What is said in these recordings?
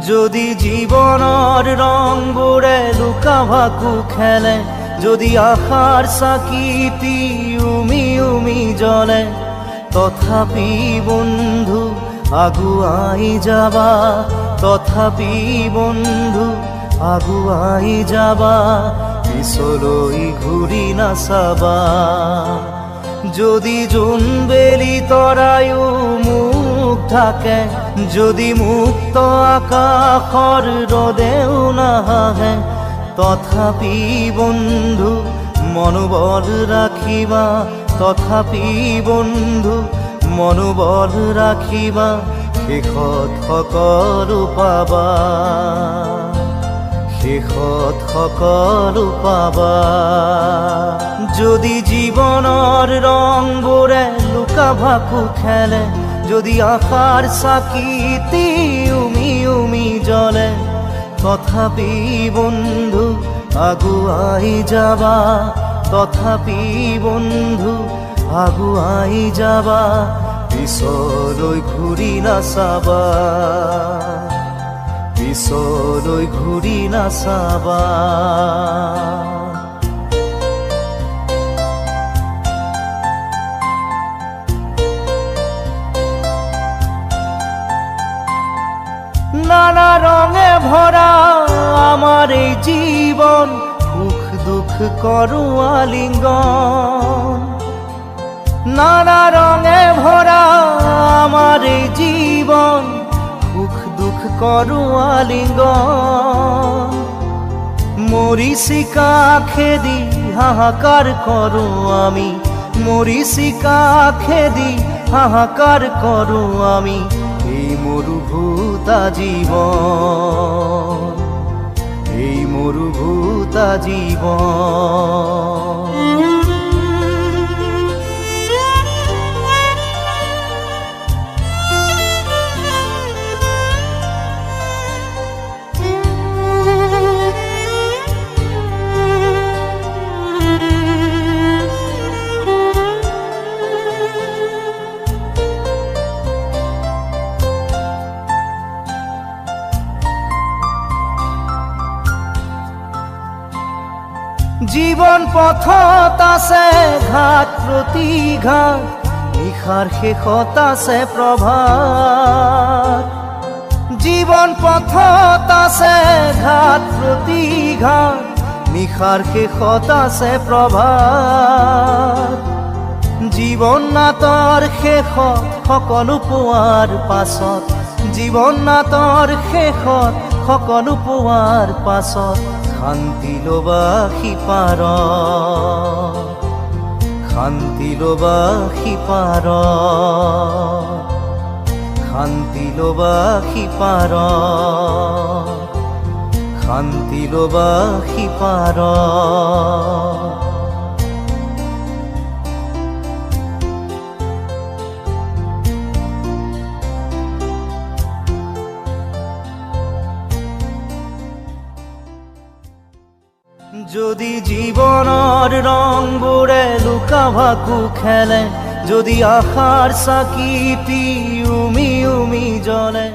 যদি জীৱনৰ ৰংবোৰে লুকা ভাকু খেলে, যদি আশাৰ চাকিটি উমি উমি জ্বলে, তথাপি বন্ধু আগুৱাই যাবা, তথাপি বন্ধু আগুৱাই যাবা, পিছলৈ ঘূৰি নাচাবা। যদি জোনবেলি তৰায়ো মুখ ঢাকে, যদি মুক্ত আকাশৰ ৰদেও নাহে, তথাপি বন্ধু মনোবল ৰাখিবা, তথাপি বন্ধু মনোবল ৰাখিবা, শেষত সকলো পাবা, শেষত সকলো পাবা। যদি জীৱনৰ ৰংবোৰে লুকা ভাকু খেলে, যদি আশাৰ চাকিটি উমি উমি জ্বলে, তথাপি বন্ধু আগুৱাই যাবা, তথাপি বন্ধু আগুৱাই যাবা, পিছলৈ ঘূৰি নাচাবা, পিছলৈ ঘূৰি নাচাবা। নানা রঙে ভরা আমার এই জীবন, সুখ দুঃখ করো আলিঙ্গন। নানা রঙে ভরা আমার এই জীবন, সুখ দুঃখ করো আলিঙ্গন। মরিচিকা খেদি হাহাকার করো আমি, মরিচিকা খেদি হাহাকার করো আমি, এই মরুভূতা জীবন, এই মরুভূতা জীবন। জীবন পথত আছে ঘাট প্ৰতিঘাট, নিশাৰ শেষত আছে প্ৰভাত। জীবন পথত আছে ঘাট প্ৰতিঘাট, নিশাৰ শেষত আছে প্ৰভাত। জীৱন নাটৰ শেষত সকলো পোৱাৰ পাছত, জীৱন নাটৰ শেষত সকলো পোৱাৰ পাছত, শান্তি লবা সিপাৰ, শান্তি লবা সিপাৰ, শান্তি লবা সিপাৰ, শান্তি লবা সিপাৰ। যদি জীৱনৰ ৰংবোৰে লুকা ভাকু খেলে, যদি আশাৰ চাকিটি উমি উমি জ্বলে।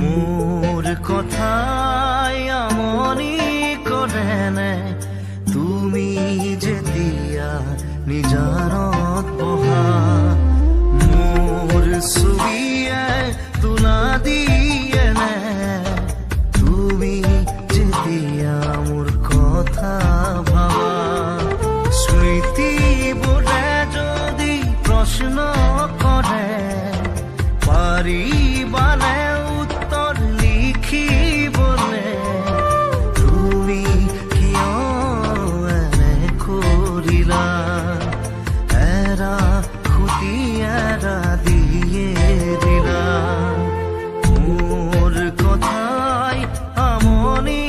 মোৰ কথাই আমনি কৰেনে, তুমি যেতিয়া নিজানত বহা, মোৰ ছবিয়ে তোলা দিয়েনে, তুমি যেতিয়া মোৰ কথা ভাবা। স্মৃতিবোৰে যদি প্ৰশ্ন কৰে, পাৰিবানে উত্তৰ লিখিবলে, তুমি কিয় এনে কৰিলা, এৰা খুটি এৰা দিয়ে দিলা। মোৰ কথাই আমনি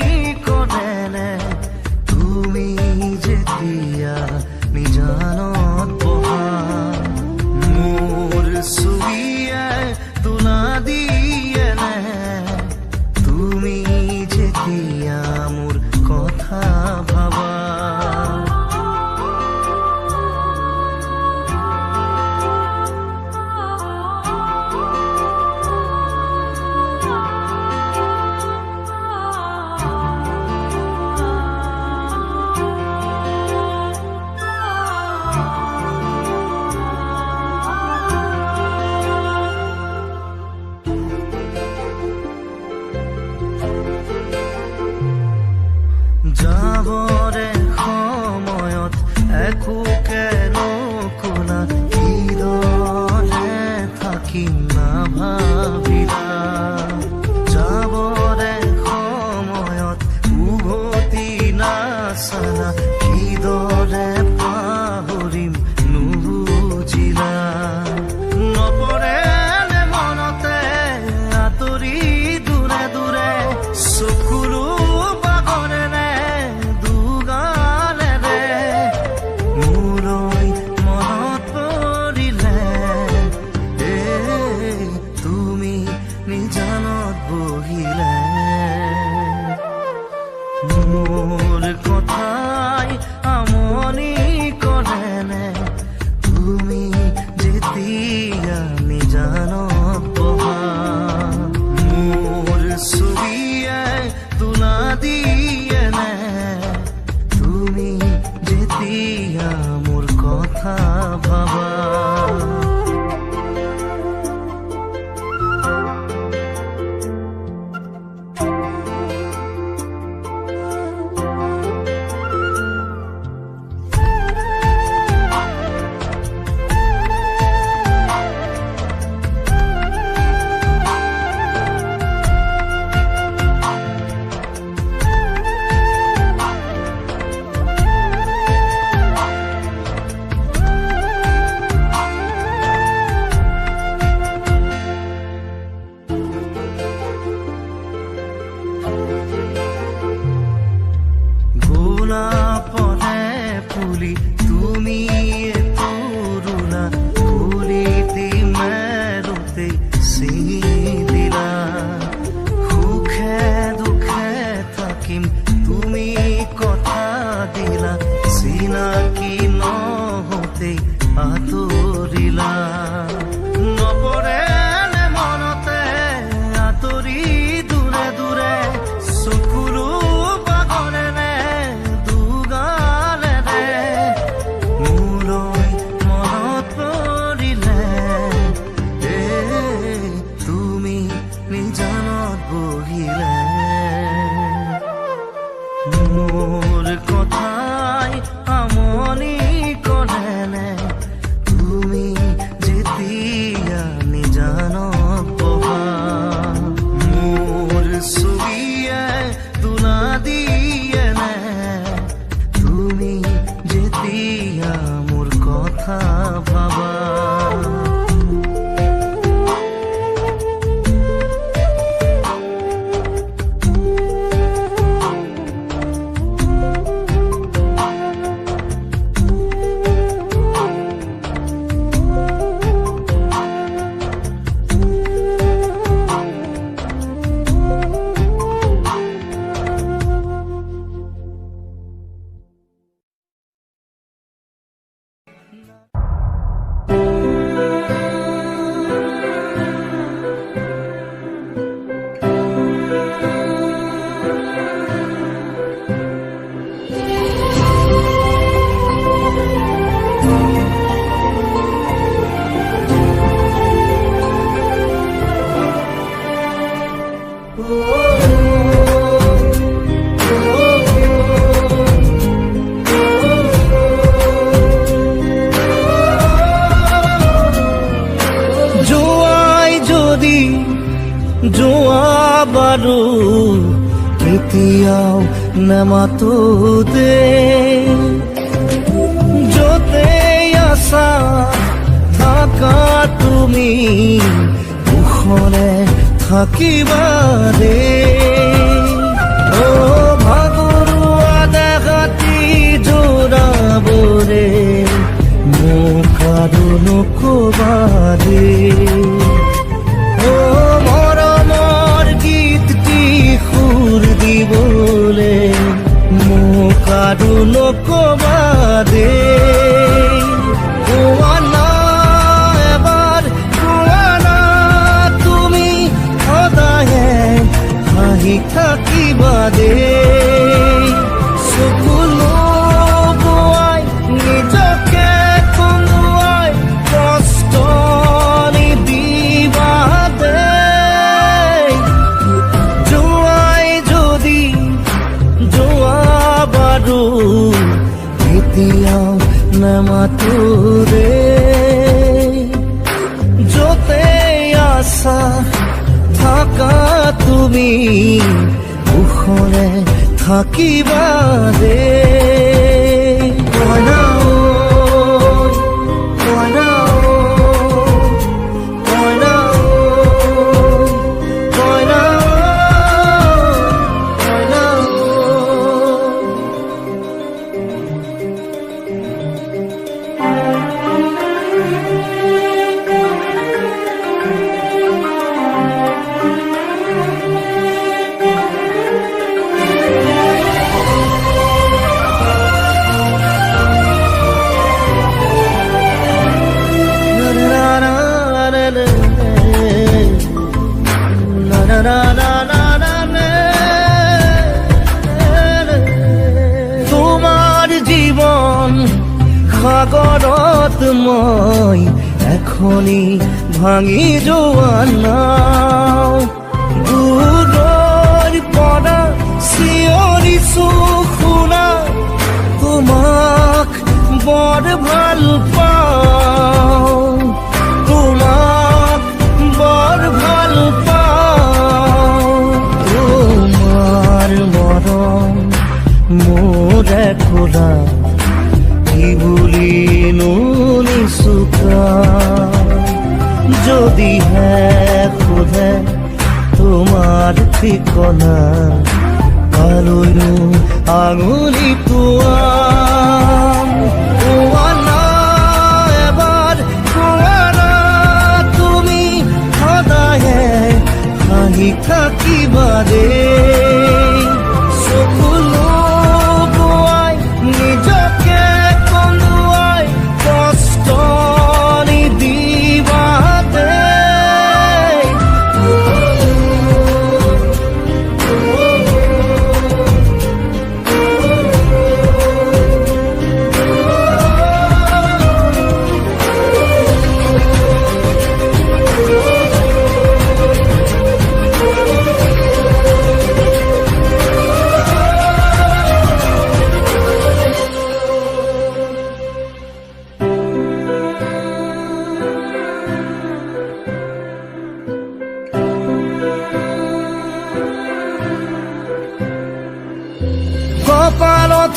আঁতৰিলা নপৰেনে মনতে আঁতৰি দূৰে দূৰে চকুলো পাগলেনে দুগালেনে মোলৈ মনত পৰিলে তুমি নিজানত বহিলে মোৰ কথাই আমনি কৰেনে তুমি যেতিয়া নিজানত বহা মোৰ ছবিয়ে তোলা দিয়েনে তুমি যেতিয়া মোৰ কথা ভাবা যোৱা বাৰু কেতিয়াও নেমাতো দে য'তে আছা থাকা তুমি কুশলে থাকিবা দে অ ভাগৰুৱা দেহাতি জোৰাবৰে মোক আৰু নকবা দে সুৰ দিবলে মোক আৰু নকবা দে কোৱা না এবাৰ কোৱা না তুমি সদায়ে হাঁহি থাকিবা দে চকুলো বোৱাই নিজকে কন্দুৱাই কষ্ট নিদিবা দে কেতিয়াও নেমাতো ৰে য'তে আছা থাকা তুমি কুশলে থাকিবা দে কইনা কইনা কইনা কইনা তোমার জীবন সাগৰত মই এখনি ভাঙি যোৱা নাও দূৰৰ পৰা চিঞৰিছো শুনা তোমাক বৰ ভাল পাওঁ তোমাক বৰ ভাল পাওঁ তোমাৰ মৰম মোৰ একোলা কি বুলি নিচুকা যদি হে সোধে তোমাৰ ঠিকনা কালৈনো আঙুলি তোৱাম কোৱা না এবাৰ কোৱা না তুমি সদায়ে হাঁহি থাকিবা দে চকুলো বোৱাই নিজকে কন্দুৱাই কষ্ট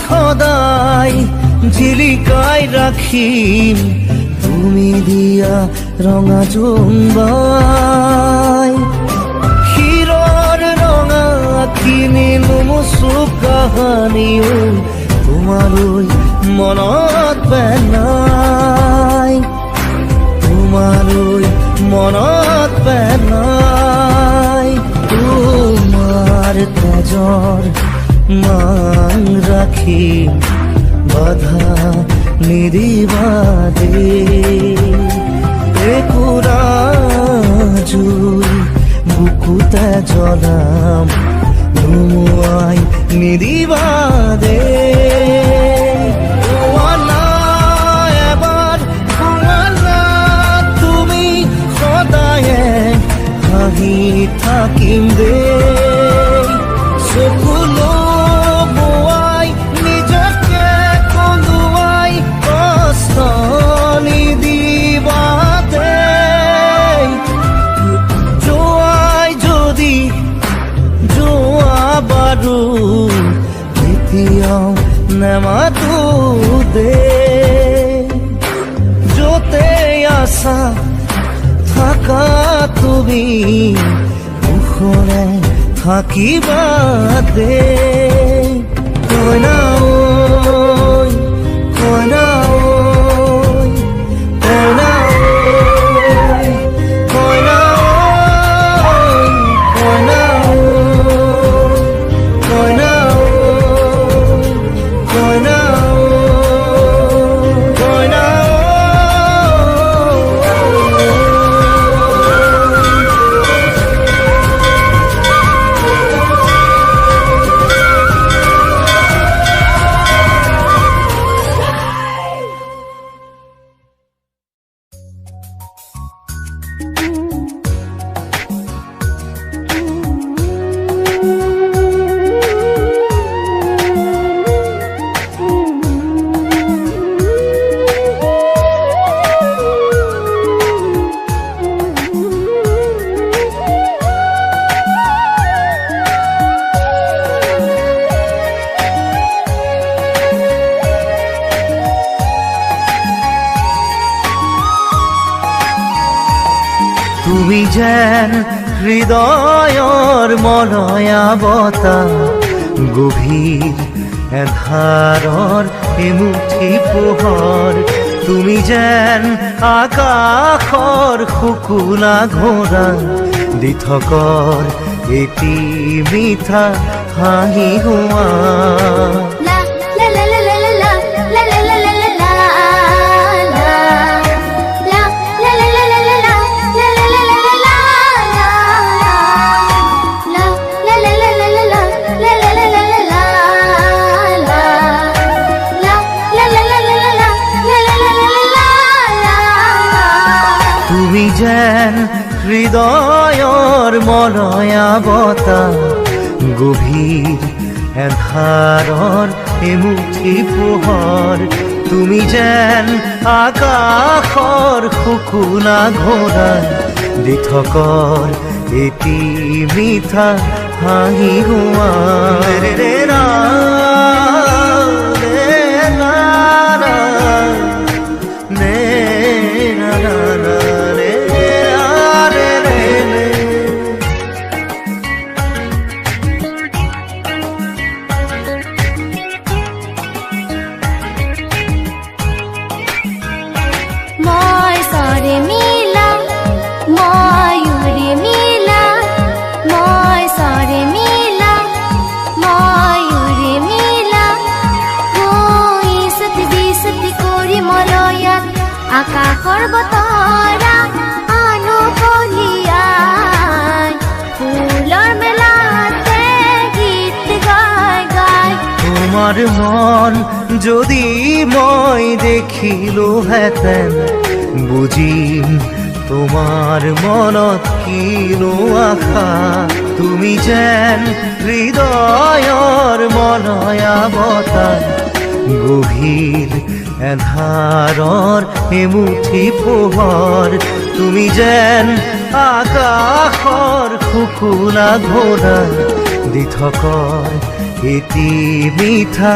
সদায় জিলিকাই ৰাখিম তুমি দিয়া ৰঙা জোনবাই শিৰৰ ৰঙা কিনি নুমুচু কাহানিও তোমালৈ মনত পেলাই তোমালৈ মনত পেলাই তোমাৰ তেজৰ মান ৰাখি বাধা নিদিবা দেই একুৰা জুই বুকুতে জ্বলাম নুমুৱাই নিদিবা দেই এবাৰ তুমি সদায়ে হাঁহি থাকিম দেই চকুলো বোৱাই নিজকে কন্দুৱাই কষ্ট নিদিবা দেই যোৱাই যদি যোৱা বাৰু কেতিয়াও নেমাতো দেই য'তে আছা থাকা তুমি মুখৰে থাকিবা দেই কইনা ঐ কইনা ঐ কইনা ঐ কইনা ঐ কইনা ঐ কইনা ঐ কইনা তুমি যেন হৃদয়ৰ মলয়া বতাহ গভীৰ এন্ধাৰৰ এমুঠি পোহৰ তুমি যেন আকাশৰ শুকুলা ঘোঁৰা দিঠকৰ এটি মিঠা হাঁহি হোৱা তুমি যেন হৃদয়ৰ মলয়া বতাহ গভীৰ এন্ধাৰৰ এমুঠি পোহৰ তুমি যেন আকাশৰ শুকুলা ঘোঁৰা দিঠকৰ এটি মিঠা হাঁহি হোৱা আকাশৰ বতৰা আনো কঢ়িয়াই ফুলৰ মেলাতে গীত গাই গাই তোমাৰ মন যদি মই দেখিলোহেঁতেন বুজিম তোমাৰ মনত কিনো আশা তুমি যেন হৃদয়ৰ মলয়া বতাহ গভীৰ এন্ধাৰৰ এমুঠি পোহৰ তুমি যেন আকাশৰ শুকুলা ঘোঁৰা দিঠকৰ এটি মিঠা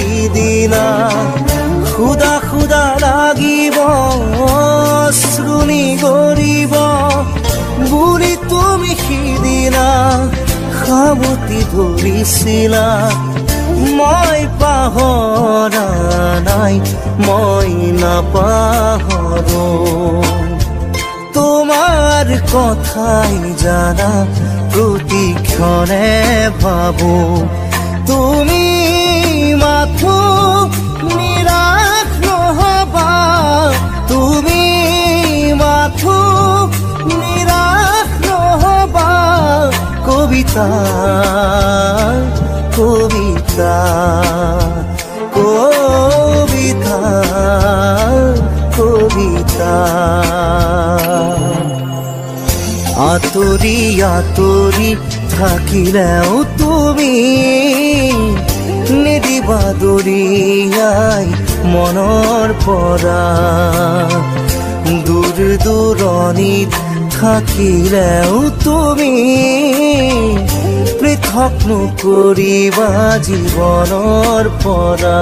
সিদিনা খুদা খুদা লাগিব শ্ৰুণি গৰিব বুলি তুমি সিদিনা সাৱটি ধৰিছিলা মই পাহৰা নাই মই নাপাহৰো তোমাৰ কথাই জানা প্ৰতিক্ষণে ভাবো তুমি মাথো নিৰাশ নহবা তুমি মাথো নিৰাশ নহবা কবিতা কবিতা কবিতা কবিতা আঁতৰি আঁতৰি থাকিলেও তুমি নিদিবা দৰিয়াই মনৰ পৰা দূৰ দূৰণিত থাকিলেও তুমি পৃথক নকৰিবা জীৱনৰ পৰা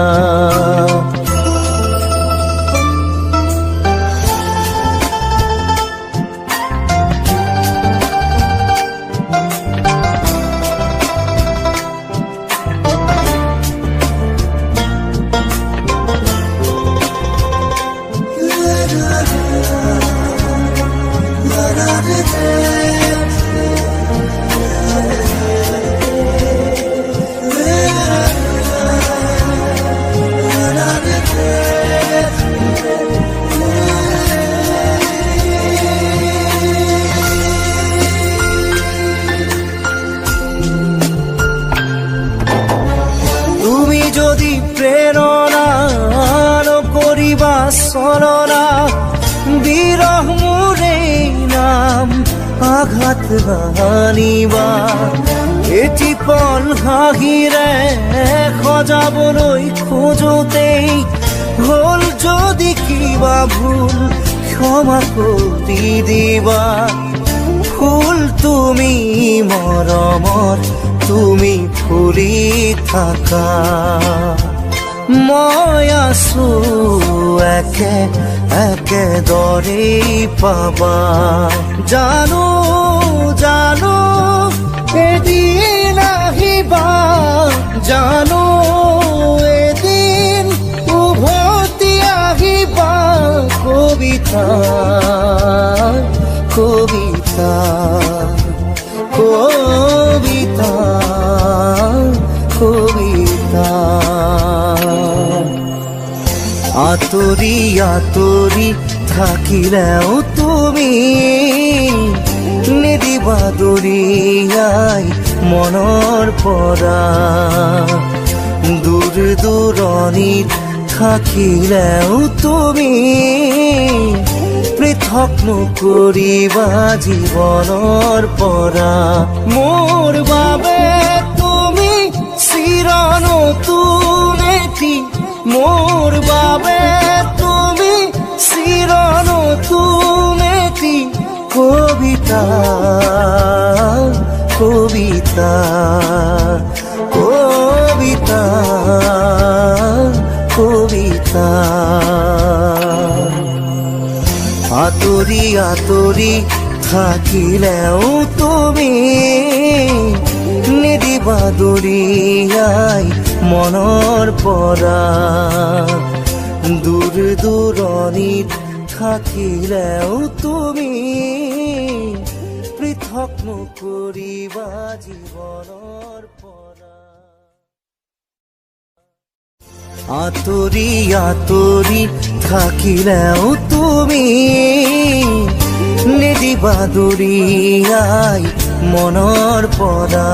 তুমি যদি প্ৰেৰণা নকৰিবা চলনা বিৰহ মোৰে নাম আঘাত নানিবা এটি পল হাঁহিৰে সজাবলৈ খোজোতেই হ'ল যদি কিবা ভুল ক্ষমা কৰি দিবা ফুল তুমি মৰমৰ তুমি ফুলি থাকা মই আছো একে একেদৰেই পাবা জানো জানো এদিন আহিবা জানো এদিন উভতি আহিবা কবিতা কবিতা কবিতা কবিতা আঁতৰি আঁতৰি থাকিলেও তুমি নিদিবা দৰিয়াই মনৰ পৰা দূৰ দূৰণিত থাকিলেও তুমি পৃথক নকৰিবা জীৱনৰ পৰা মোৰ বাবে তুমি চিৰ নতুন এটি মোৰ বাবে তুমি চিৰ নতুন এটি কবিতা কবিতা কবিতা কবিতা আঁতৰি আঁতৰি থাকিলেও তুমি নিদিবা দৰিয়াই মনৰ পৰা দূৰ দূৰণিত থাকিলেও তুমি পৃথক নকৰিবা জীৱনৰ পৰা আঁতৰি আঁতৰি থাকিলেও তুমি নিদিবা দৰিয়াই মনৰ পৰা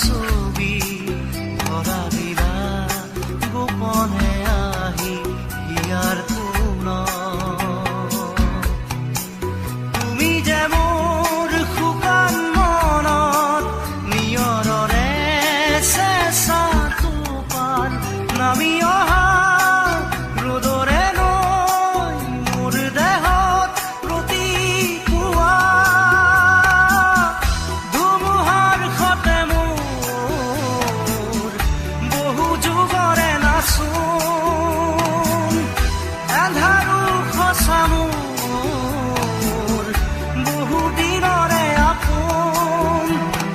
ছবি ধৰা দিলা গোপনে আহি ইয়াৰ কোণত। তুমি যে মোৰ শুকান মনত নিয়ৰৰে চেঁচা টোপাল নামি অহা ৰ'দৰে নৈ মোৰ দেহত প্ৰতিপুৱা ধুমুহাৰ সতে মোৰ বহু যুগৰে নাচোন এন্ধাৰো সঁচা মোৰ বহু দিনৰে আপোন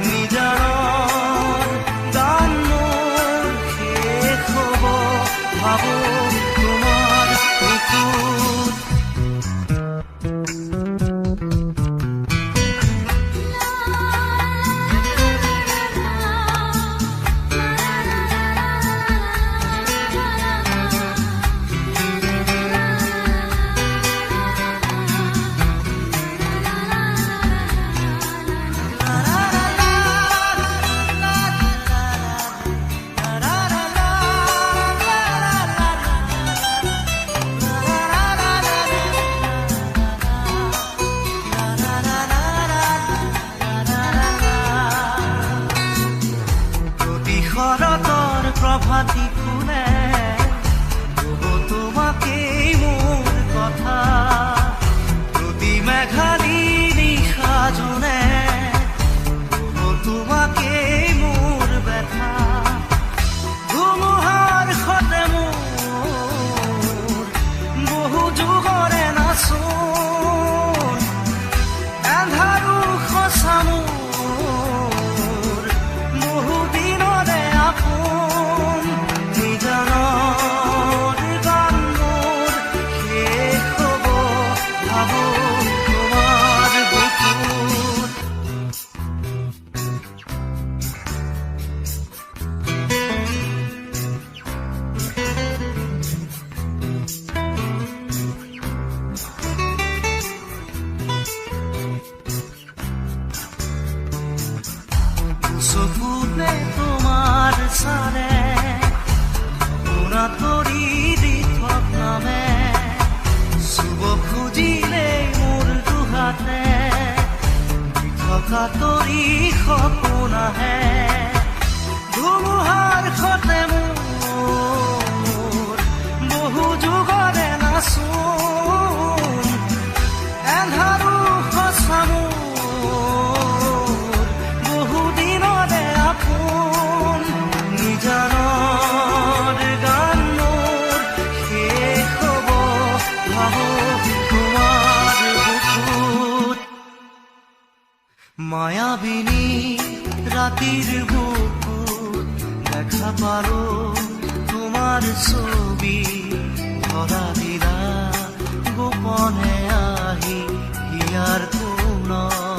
নিজানৰ গান মোৰ শেষ হ'ব ভাবো তোমাৰ বুকুত। প্ৰতি শৰতৰ প্ৰভাতী ফুলে কব তোমাকেই মোৰ কথা, প্ৰতি মেঘালী নিশা জোনে কব তোমাকেই মোৰ ব্যথা। ধুমুহাৰ সতে মোৰ বহু যুগৰে নাচোন এন্ধাৰো সঁচা মোৰ বহু দিনৰে আপোন নিজানৰ গান মোৰ শেষ হ'ব ভাবো তোমাৰ বুকুত। চকুতে তোমাৰ চালে পুৰা তৰি দি থক নামে চুব খুজিলে মোৰ দুহাতে থকা তৰি সপোন আহে ধুমুহাৰ সতে মোৰ বহু যুগৰে নাচোন এন্ধাৰো সঁচা মোৰ বহু দিনৰে আপোন নিজানৰ গান মোৰ শেষ হ'ব ভাবো তোমাৰ বুকুত। মায়াবিনী ৰাতিৰ বুকুত দেখা পালো তোমাৰ ছবি ধৰা দিলা গোপনে আহি ইয়াৰ কোণত।